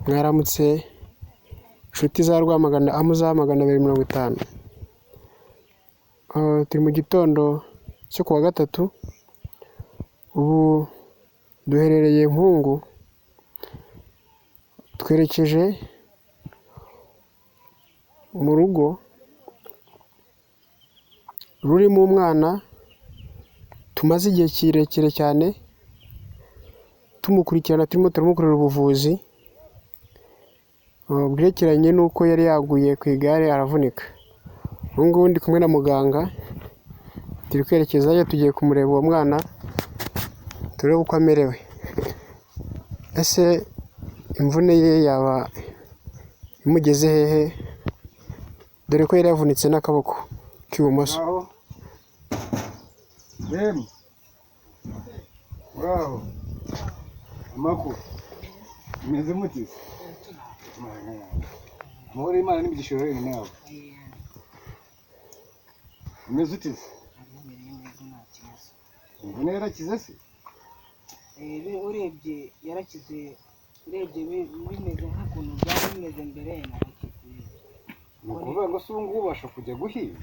Mwaramutse inshuti za Rwamagana amuza 250. Turi mu gitondo cyo kuwa gatatu. Ubu duherereye Mpungu, twerekeje mu rugo rurimo umwana tumaze igihe kirekire cyane tumukurikirana, turimo turamukorera ubuvuzi bwerekeranye n'uko yari yaguye ku igare aravunika. Ubu ngubu ndi kumwe na muganga, turi kwerekezayo, tugiye kumureba uwo mwana turebe uko amerewe. Ese imvune ye yaba imugeze hehe, dore ko yari yavunitse n'akaboko k'ibumoso. Bravo. Amakuru meze mute? Muri Imana n'ibigishoro nawe. Meze ute? Imvune yarakize se? Urebye yarakize, urebye bimeze nk'ukuntu byari bimeze mbere narakize. Ni ukuvuga ngo se ubu ngubu ubasha kujya guhinga?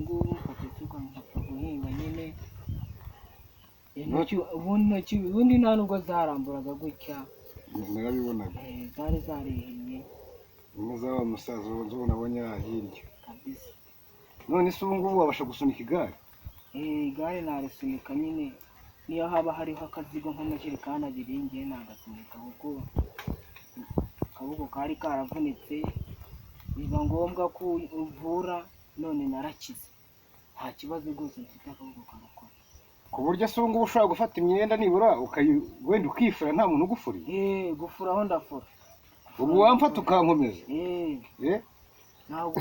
Ngubu mfata isuka nkapfa guhinga nyine. Ubundi nta nubwo zaramburaga gutya. Narabibonaga. Zari zarihiye. Umeze wa musaza ubona abonye hirya. Kabisa. None se ubu ngubu wabasha gusunika igare? Igare narisunika nyine. Niyo haba hariho akazigo nk'amajerekani abiri ngiye nagasunika, kuko akaboko kari karavunitse biba ngombwa ko uvura. None narakize, nta kibazo rwose mfite, akaboko karakora. Ku buryo se ubu ngubu ushobora gufata imyenda nibura wenda ukifura nta muntu ugufuriye? Gufura aho ndafura. Ubu wamfata ukankomeza? Ntabwo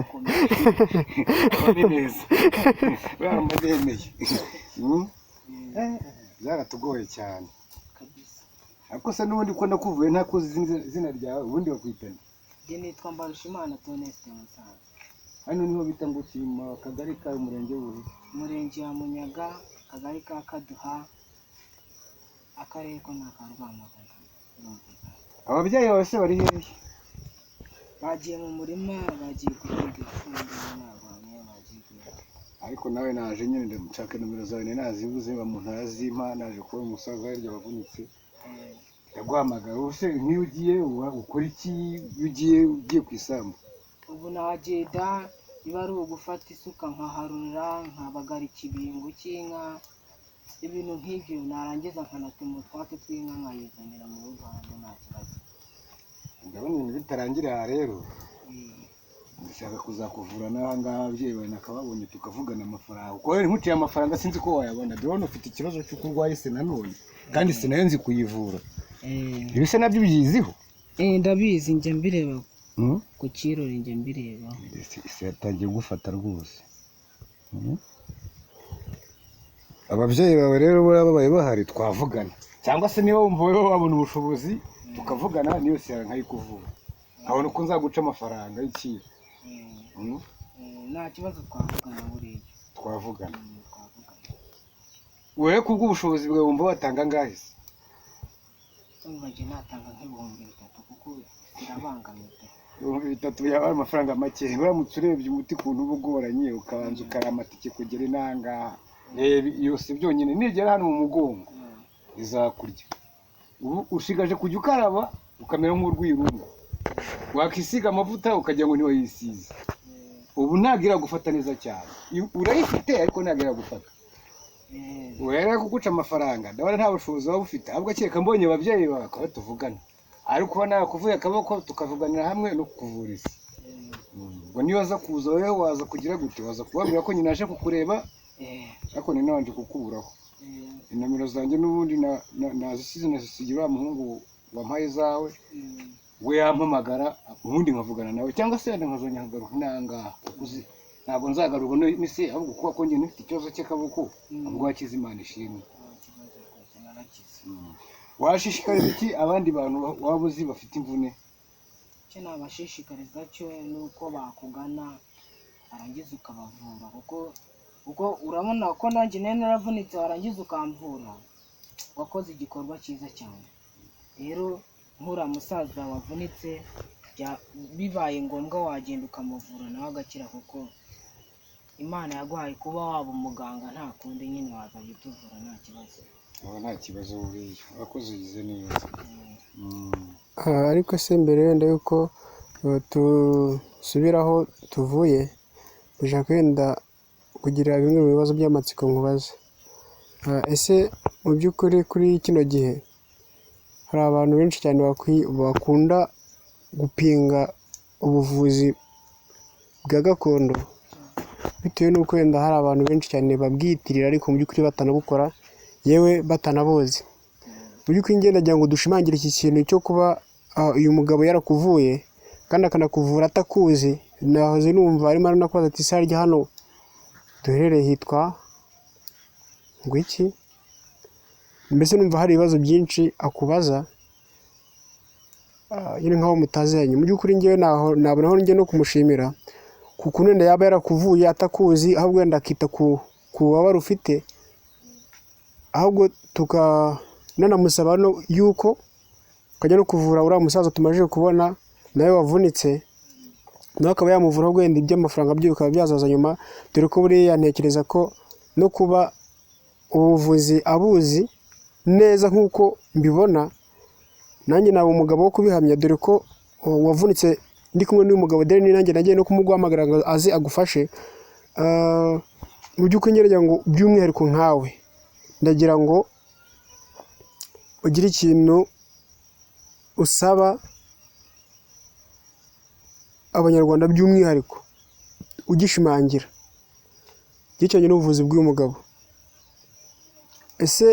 ukomeye. Ni neza. Baramudemeye. Byaratugoye cyane. Kabisa. Ariko se n'ubundi ko nakuvuye ntakuzi izina ryawe, ubundi bakwitana? Njye nitwa Mbarushimana Toneste Musanze. Hano niho bita ngo Kima, akagari ka Umurenge w'Ubuye. Umurenge wa Munyaga, akagari ka Kaduha, akarere ko ni aka Rwamagana. Ababyeyi bawe se bari hehe? Bagiye mu murima, bagiye guhinga ifumbire, n'abantu bagiye guhinga. Ariko nawe naje nyine ndamushaka nomero zawe, nazibuze umuntu arazimpa, naje kubona umusaza yaryo wavunitse. Yaguhamagara. Ubuse nk'iyo ugiye ukora iki iyo ugiye ku isambu? Ubu nagenda, niba ari ugufata isuka nkaharura, nkabagara ikibingo cy'inka, ibintu nk'ibyo. Narangiza nkanatema utwatsi tw'inka nkayizanira mu rugo hanze, nta kibazo. Ndabona ibintu bitarangira aha rero. Ndashaka kuzakuvura n'aha ngaha ababyeyi bawe nakababonye tukavugana amafaranga. Kuko rero nkuciye amafaranga sinzi ko wayabona. Ndabona ufite ikibazo cy'uko urwaye se nanone, kandi se nayo nzi kuyivura. Ibi se nabyo ubyiziho? Ndabizi, njya mbireba ku kirori, njya mbireba. Ese yatangiye gufata rwose. Ababyeyi bawe rero babaye bahari twavugana, cyangwa se niba wumva wowe wabona ubushobozi tukavugana, niyo se nkayikuvura, nkabona uko nzaguca amafaranga y'ikiro. Nta kibazo, twavugana buriya. Twavugana. Wowe kubw'ubushobozi bwawe wumva watanga angahe se? Njye natanga nk'ibihumbi 3 kuko birabangamiye. Ibihumbi 3 yaba ari amafaranga make. Uramutse urebye umuti ukuntu uba ugoranye, ukabanza ukara amatike kugera inangaha, yose byonyine nigera hano mu mugongo izakurya. Ubu ushigaje kujya ukaraba ukamera nk'urwirungu, wakisiga amavuta ukagira ngo ntiwayisize. Ubu ntabwo iragufata neza cyane. Urayifite ariko ntabwo iragufata. Wera kuguca amafaranga, ndabona nta bushobozi waba ufite. Ahubwo cyeka mbonye ababyeyi bawe akaba tuvugana, ariko uba nakuvuye akaboko tukavuganira hamwe no kukuvuriza. Ngo niyo waza kuza wowe waza kugira gute, waza kubabwira ko nyina aje kukureba, ariko ni nabanje kukuburaho. Inomero zanjye n'ubundi nazisize nazisigira umuhungu wampaye zawe, we yampamagara ubundi nkavugana nawe, cyangwa se nkazongera nkagaruka nangaha. Ntabwo nzagaruka n'ise, ahubwo kuko ko njye nifite ikibazo cy'akaboko, ubwo wakize Imana ishimwe. Washishikariza iki abandi bantu waba uzi bafite imvune? Icyo nabashishikariza cyo ni uko bakugana, arangiza ukabavura, kuko urabona ko nanjye naravunitse, warangiza ukamvura, wakoze igikorwa cyiza cyane. Rero nk'uriya musaza wavunitse bibaye ngombwa wagenda ukamuvura nawe agakira, kuko Imana yaguhaye kuba waba umuganga, nta kundi nyine wazajya utuvura nta kibazo. nta kibazo buriya urakoze ugize neza. ariko se mbere wenda yuko tusubira aho tuvuye, dushaka wenda kugira bimwe mu bibazo by'amatsiko nkubaza. Ese mu by'ukuri kuri kino gihe hari abantu benshi cyane bakunda gupinga ubuvuzi bwa gakondo, bitewe n'uko wenda hari abantu benshi cyane babwiyitirira ariko mu by'ukuri batanabukora, yewe batanabuzi. Mu by'ukuri ngenda ndagira ngo dushimangire iki kintu cyo kuba uyu mugabo yarakuvuye kandi akanakuvura atakuzi. Nahoze numva arimo aranakubaza ati ''se harya hano duherereye hitwa ngo iki?'' Mbese numva hari ibibazo byinshi akubaza nyine nk'aho mutaziranye. Mu by'ukuri ngewe nabona aho njye no kumushimira kuko wenda yaba yarakuvuye atakuzi, ahubwo wenda akita ku bubabare ufite, ahubwo tukananamusaba yuko ukajya no kuvura uriya musaza tumaze kubona nawe wavunitse, nawe akaba yamuvura, ahubwo wenda iby'amafaranga byo bikaba byazaza nyuma, dore ko buriya ntekereza ko no kuba ubuvuzi abuzi neza nk'uko mbibona, nanjye naba umugabo wo kubihamya, dore ko wavunitse ndi kumwe n'uyu mugabo, dore ni nanjye nagiye no kumuguhamagara ngo aze agufashe. Mu by'ukuri ngira ngo by'umwihariko nkawe ndagira ngo ugire ikintu usaba abanyarwanda, by'umwihariko ugishimangira gicanye n'ubuvuzi bw'uyu mugabo. Ese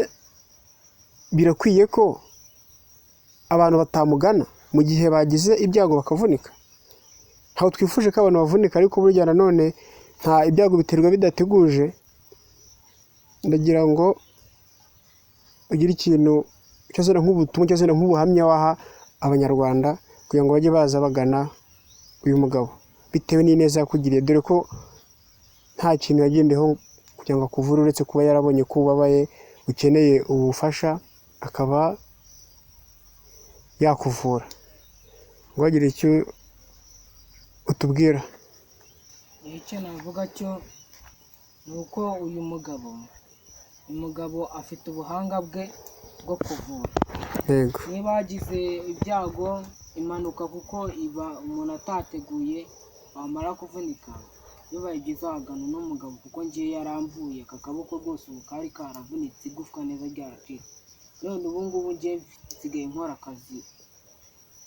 birakwiye ko abantu batamugana mu gihe bagize ibyago bakavunika? Ntaho twifuje ko abantu bavunika, ariko burya nanone nta ibyago biterwa bidateguje. Ndagira ngo ugire ikintu cyazana nk'ubutumwa, cyazana nk'ubuhamya waha abanyarwanda kugira ngo bajye baza bagana uyu mugabo bitewe n'ineza yakugiriye, dore ko nta kintu yagendeho kugira ngo akuvure uretse kuba yarabonye ko ubabaye ukeneye ubufasha akaba yakuvura. Ngo agire icyo utubwira. Icyo navuga cyo ni uko uyu mugabo afite ubuhanga bwe bwo kuvura. Yego. Niba yagize ibyago, impanuka, kuko iba umuntu atateguye, wamara kuvunika, bibaye byiza wagana uno mugabo, kuko ngiye yaramvuye aka kaboko rwose ubu kari karavunitse, igufwa neza ryaracitse. None ubu ngubu ngiye nsigaye nkora akazi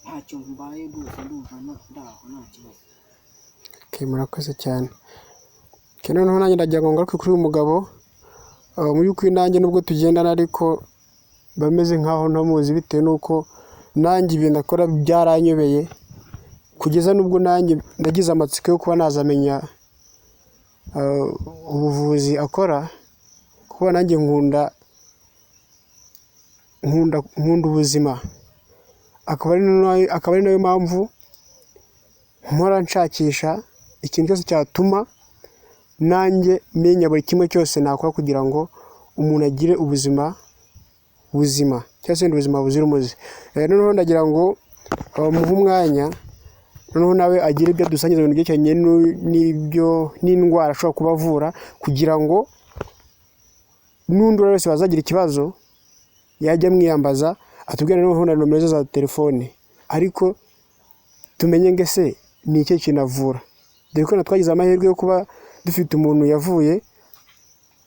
ntacyo mbaye rwose, ndumva ndaho nta kibazo. Murakoze cyane. Noneho nanjye ndagira ngo ngaruke kuri uyu mugabo. Mu by'ukuri nanjye nubwo tugendana ariko bameze nk'aho ntamuzi, bitewe n'uko nanjye ibintu akora byaranyobeye, kugeza n'ubwo nanjye nagize amatsiko yo kuba nazamenya ubuvuzi akora, kuko nanjye nkunda ubuzima. Akaba ari nayo mpamvu mpora nshakisha ikintu cyose cyatuma nanjye menya buri kimwe cyose nakora kugira ngo umuntu agire ubuzima buzima, cyangwa se ubuzima buzira umuze. Noneho ndagira ngo muhe umwanya, noneho nawe agire ibyo dusangiza, ibintu byerekeranye n'indwara ashobora kuba avura, kugira ngo n'undi wese wazagira ikibazo yajya amwiyambaza, atubwire noneho na nomero ze za telefone, ariko tumenye ngo ese ni iki kintu avura. Dore ko twagize amahirwe yo kuba dufite umuntu yavuye,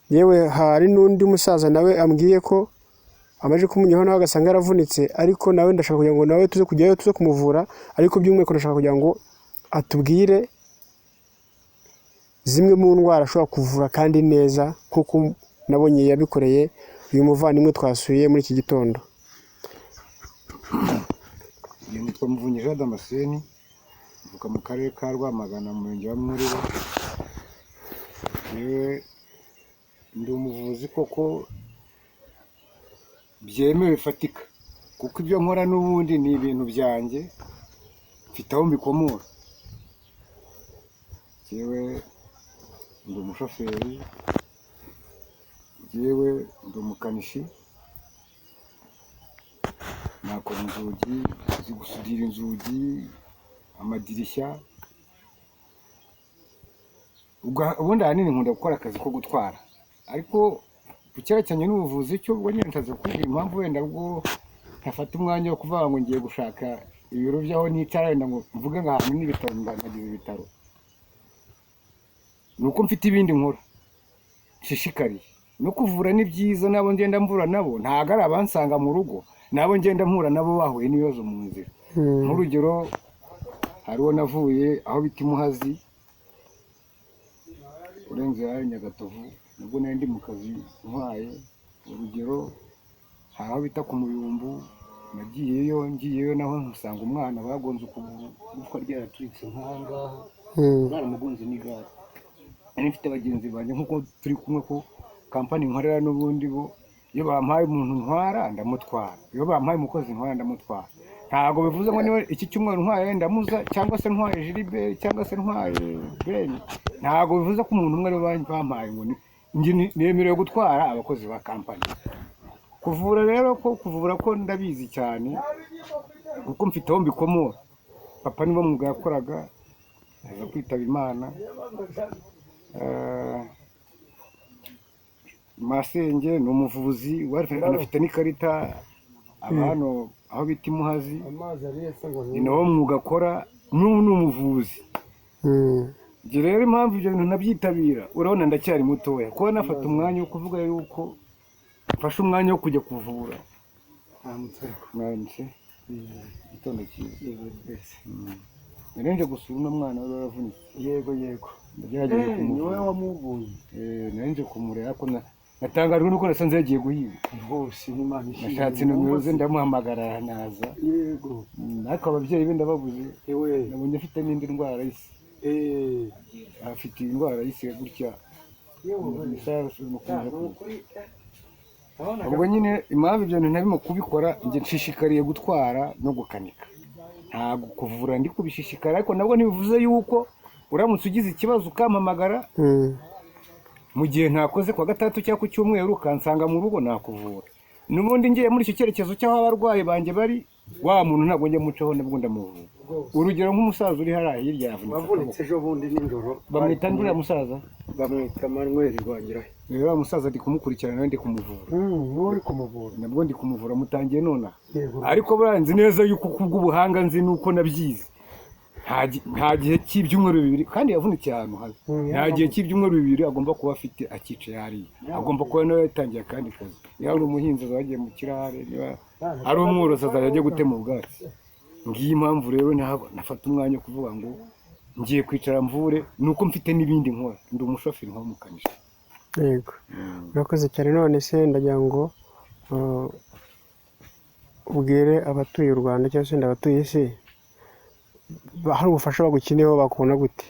yewe hari n'undi musaza nawe ambwiye ko amaze kumunyaho nawe agasanga yaravunitse, ariko nawe ndashaka kugira ngo nawe tuze kujyayo, tuze kumuvura, ariko by'umwihariko ndashaka kugira ngo atubwire zimwe mu ndwara ashobora kuvura kandi neza, nk'uko nabonye yabikoreye uyu muvandimwe twasuye muri iki gitondo. Nitwa Muvunyi Jean Damascene, mvuka mu karere ka Rwamagana, mu murenge wa Mwurire. Ndi umuvuzi koko byemewe bifatika, kuko ibyo nkora n'ubundi ni ibintu byanjye, mfite aho mbikomora. Yewe ndi umushoferi, yewe ndi umukanishi, nakora inzugi, nzi gusudira inzugi, amadirishya. Ubundi ahanini nkunda gukora akazi ko gutwara, ariko ku cyerekeranye n'ubuvuzi cyo ubwo nyine ntaze kubwira impamvu wenda bwo ntafata umwanya wo kuvuga ngo ngiye gushaka ibiro by'aho nicara wenda ngo mvuge ngo ahantu n'ibitaro nagize ibitaro. Ni uko mfite ibindi nkora nshishikariye no kuvura. Ni byiza, nabo ngenda mvura nabo ntabwo ari abansanga mu rugo, nabo ngenda mpura nabo bahuye n'ibibazo mu nzira. Nk'urugero hariho navuye aho bita Imuhazi urenze hari Nyagatovu, nubwo nari ndi mu kazi ntwaye. Urugero hari aho bita ku Muyumbu, ngiyeyo naho nsanga umwana bagonze ukuguru, gufwa ryaraturitse nk'ahangaha, baramugonze n'igare. Nari mfite bagenzi banjye nk'uko turi kumwe ko kampani nkorera n'ubundi bo, iyo bampaye umuntu ntwara ndamutwara, iyo bampaye umukozi ntwara ndamutwara. Ntabwo bivuze ngo niwe iki cyumweru ntwaye ndamuza, cyangwa se ntwaye Gilbert, cyangwa se ntwaye Ben. Ntabwo bivuze ko umuntu umwe ari bampaye ngo nemerewe gutwara abakozi ba kampani. Kuvura rero ko ndabizi cyane kuko mfite aho mbikomora. Papa nibo mwuga yakoraga, aza kwitaba Imana. Masenge ni umuvuzi, anafite n'ikarita abantu aho bita Imuhazi, ni nawo mwuga akora, n'ubu ni umuvuzi. Njye rero impamvu ibyo bintu nabyitabira, urabona ndacyari mutoya, kuba nafata umwanya wo kuvuga yuko mfashe umwanya wo kujya kuvura. Mwanditse igitondo cyiza. Narenje gusura uno mwana wari waravunitse. Yego ndagerageje kumuvura. Niwe wamuvuye? Narenje kumureba, ariko natangajwe nuko nasanze yagiye guhiga. Hose n'Imana ishimwe. Nashatse nomero ze ndamuhamagara naza. Yego. Ariko ababyeyi be ndababuze. Nabonye afite n'indi ndwara y'isi. Afite indwara y'isi gutya. Ubwo nyine impamvu ibyo bintu ntabimo kubikora, njye nshishikariye gutwara no gukanika. Ntabwo kuvura ndi kubishishikara, ariko nabwo ntibivuze yuko uramutse ugize ikibazo ukampamagara mu gihe ntakoze kwa gatatu cyangwa ku cyumweru ukansanga mu rugo nakuvura. N'ubundi ngiye muri icyo cyerekezo cy'aho abarwayi banjye bari, wa muntu ntabwo njya mucaho nabwo ndamuvura. Urugero nk'umusaza uri hariya hirya yavunitse ejo bundi nijoro. Bamwita nduriya musaza? Bamwita Manuel Rwangirahe. Rero wa musaza ndi kumukurikirana nawe ndi kumuvura. Uri kumuvura? Nabwo ndi kumuvura, mutangiye nonaha. Ariko buranzi neza yuko kubw'ubuhanga nzi nuko nabyize. Nta gihe cy'ibyumweru bibiri, kandi yavunitse ahantu habi. Nta gihe cy'ibyumweru bibiri agomba kuba afite akicaye hariya. Agomba kuba nawe yatangiye akandi kazi. Niba ari umuhinzi azagiye mu kirare, niba ari umworozi azajya ajya gutema ubwatsi. Ngiyi impamvu rero nafata umwanya wo kuvuga ngo ngiye kwicara mvure, nuko mfite n'ibindi nkora. Ndi umushoferi nk'umukanishi. Yego. Urakoze cyane. None se ndagira ngo ubwire abatuye u Rwanda cyangwa se abatuye isi, hari ubufasha bagukeneyeho bakubona gute?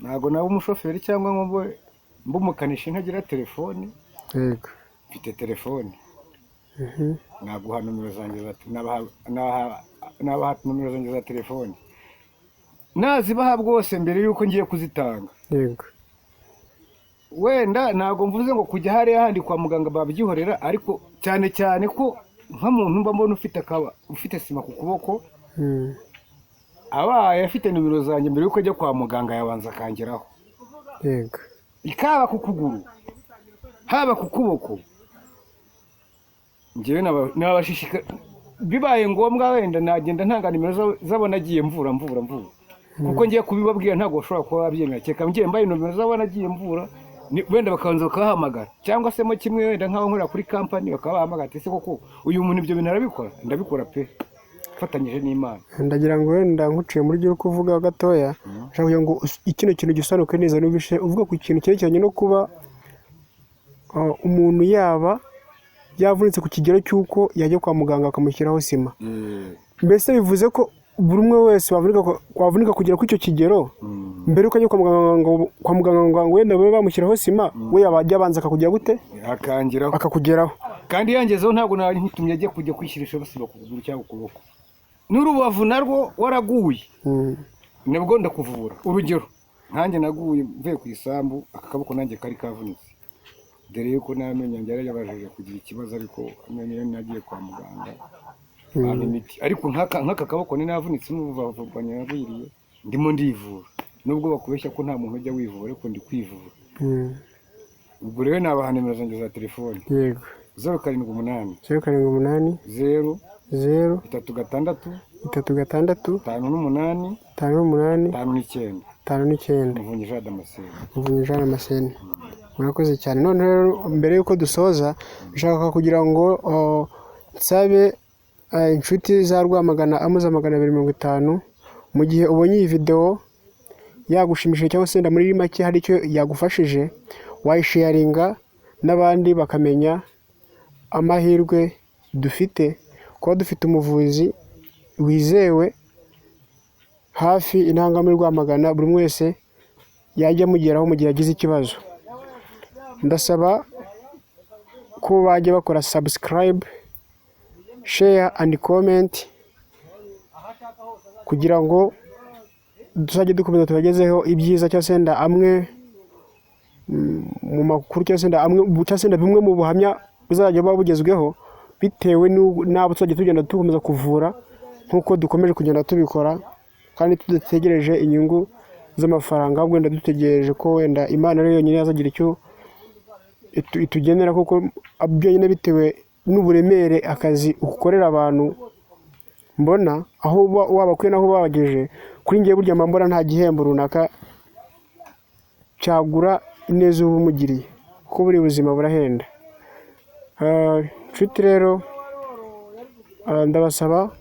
Ntabwo naba umushoferi cyangwa ngo mbe umukanishi ntagira telefoni. Yego. Mfite telefoni. Naguha nomero zanjye za telefoni. Nazibaha bwose mbere yuko ngiye kuzitanga. Yego. Wenda ntabwo mvuze ngo kujya hariya handi kwa muganga babyihorera, ariko cyane cyane ko nk'umuntu mba mbona ufite sima ku kuboko, abaye afite nimero zanjye mbere yuko ajya kwa muganga yabanza akangeraho. Yego. Ikaba ku kuguru, haba ku kuboko, njyewe nabashishika, bibaye ngombwa wenda nagenda ntanga nimero zabo nagiye mvura. Kuko ngiye kubibabwira ntabwo bashobora kuba babyemera, cyeka ngiye mbaye nimero zabo nagiye mvura, wenda bakabanza bakahamagara, cyangwa se mo kimwe wenda nk'aho nkorera kuri kampani bakabahamagara, ese koko uyu muntu ibyo bintu arabikora? Ndabikora pe, fatanyije n'Imana. Ndagira ngo wenda nkuciye muri byo kuvuga gatoya, nshaka kugira ngo ikino kintu gisobanuke neza, n'ubishe uvuga ku kintu cyerekeranye no kuba umuntu yaba yavunitse ku kigero cy'uko yajya kwa muganga bakamushyiraho sima. Mbese bivuze ko buri umwe wese wavunika kugera kuri icyo kigero, mbere yuko ajya kwa muganga ngo wenda babe bamushyiraho sima, we yabajya abanza akakugira gute? Akakugeraho. Kandi yangezeho ntabwo nari nkitumye ajya kujya kwishyiraho sima ku kuguru cyangwa ukuboko. N'urubavu narwo waraguye, nabwo ndakuvura. Urugero nkanjye naguye mvuye ku isambu, aka kaboko nanjye kari kavunitse. dore yuko n'amenyo yanjye yari yabashije kugira ikibazo, ariko amenyo yo nagiye kwa muganga bampa imiti, ariko nk'aka kaboko ni navunitse n'ubuvuva nyabiriye ndimo ndivura, nubwo bakubeshya ko nta muntu ujya wivura ariko ndi kwivura. Ubwo rero nabaha nimero zanjye za telefone. Yego. 078 078 0 36 36 58 59 Muvunyi Jean Damascene. Murakoze cyane. None rero mbere yuko dusoza nshaka kugira ngo nsabe inshuti za Rwamagana amuza 250, mu gihe ubonye iyi video yagushimishije cyangwa se muri make hari icyo yagufashije, wayisharinga n'abandi bakamenya amahirwe dufite kuba dufite umuvuzi wizewe hafi intanga muri Rwamagana, buri wese yajya mugeraho mu gihe agize ikibazo. Ndasaba ko bajya bakora subscribe, share and comment kugira ngo tuzajye dukomeza tubagezeho ibyiza cyangwa se amwe mu makuru cyangwa se bimwe mu buhamya buzajya bugezweho bitewe n'abo tuzajya tugenda dukomeza kuvura, nk'uko dukomeje kugenda tubikora kandi tudategereje inyungu z'amafaranga, ahubwo wenda dutegereje ko wenda Imana rero yonyine yazagira icyo itugenera, kuko byonyine bitewe n'uburemere akazi ukorera abantu mbona aho wabakwiye naho babagejeje, kuri ngiye burya mbona nta gihembo runaka cyagura ineza uba umugiriye, kuko buri buzima burahenda. Nshuti rero ndabasaba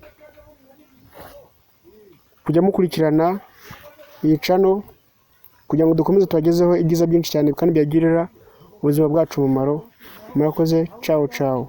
kujya mukurikirana iyi channel kugira ngo dukomeze tubagezeho ibyiza byinshi cyane kandi byagirira ubuzima bwacu umumaro. Murakoze, ciao ciao.